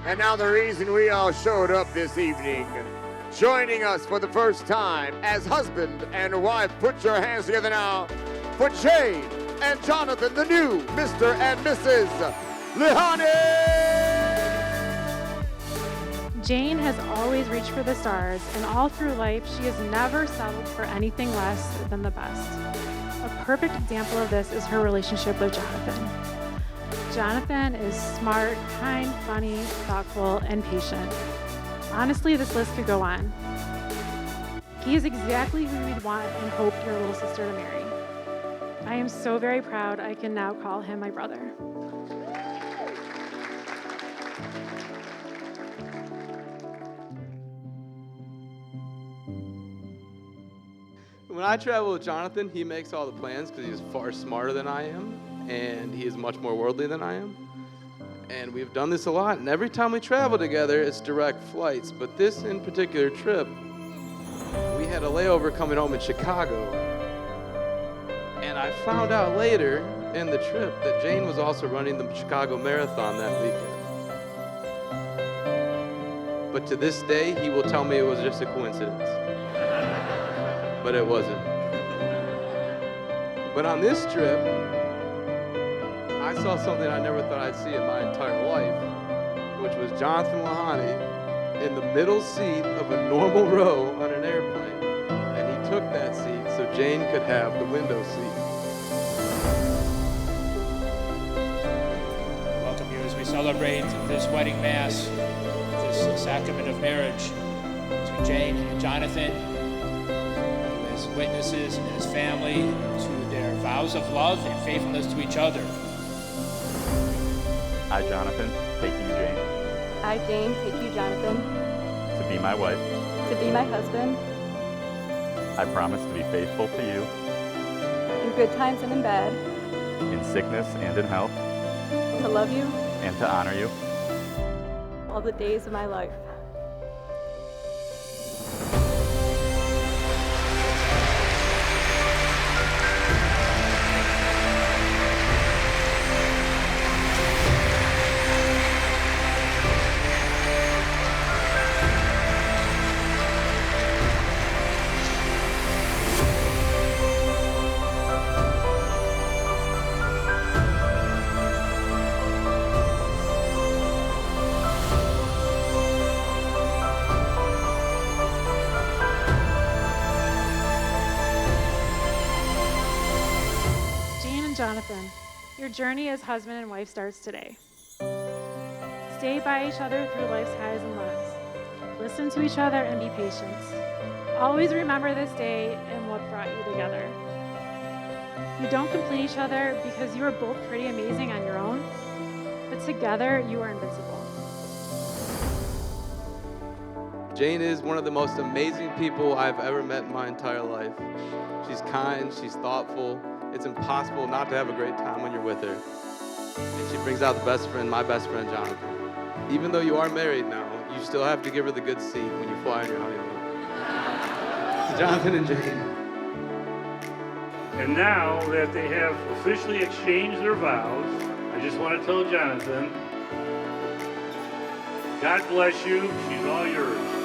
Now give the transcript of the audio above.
And now the reason we all showed up this evening, joining us for the first time as husband and wife, put your hands together now for Jane and Jonathan, the new Mr. and Mrs. Lihani! Jane has always reached for the stars, and all through life, she has never settled for anything less than the best. A perfect example of this is her relationship with Jonathan. Jonathan is smart, kind, funny, thoughtful, and patient. Honestly, this list could go on. He is exactly who you'd want and hope your little sister to marry. I am so very proud I can now call him my brother. When I travel with Jonathan, he makes all the plans because he's far smarter than I am, and he is much more worldly than I am. And we've done this a lot, and every time we travel together, it's direct flights. But this in particular trip, we had a layover coming home in Chicago. And I found out later in the trip that Jane was also running the Chicago Marathon that weekend. But to this day, he will tell me it was just a coincidence. But it wasn't. But on this trip, I saw something I never thought I'd see in my entire life, which was Jonathan Lihani in the middle seat of a normal row on an airplane. And he took that seat so Jane could have the window seat. Welcome you as we celebrate this wedding mass, this sacrament of marriage between Jane and Jonathan, as witnesses and as family to their vows of love and faithfulness to each other. I, Jonathan, take you, Jane. I, Jane, take you, Jonathan. To be my wife. To be my husband. I promise to be faithful to you. In good times and in bad. In sickness and in health. To love you. And to honor you. All the days of my life. Jonathan, your journey as husband and wife starts today. Stay by each other through life's highs and lows. Listen to each other and be patient. Always remember this day and what brought you together. You don't complete each other because you are both pretty amazing on your own, but together you are invincible. Jane is one of the most amazing people I've ever met in my entire life. She's kind, she's thoughtful. It's impossible not to have a great time when you're with her. And she brings out the best friend, my best friend, Jonathan. Even though you are married now, you still have to give her the good seat when you fly on your honeymoon. Jonathan and Jane. And now that they have officially exchanged their vows, I just want to tell Jonathan, God bless you, she's all yours.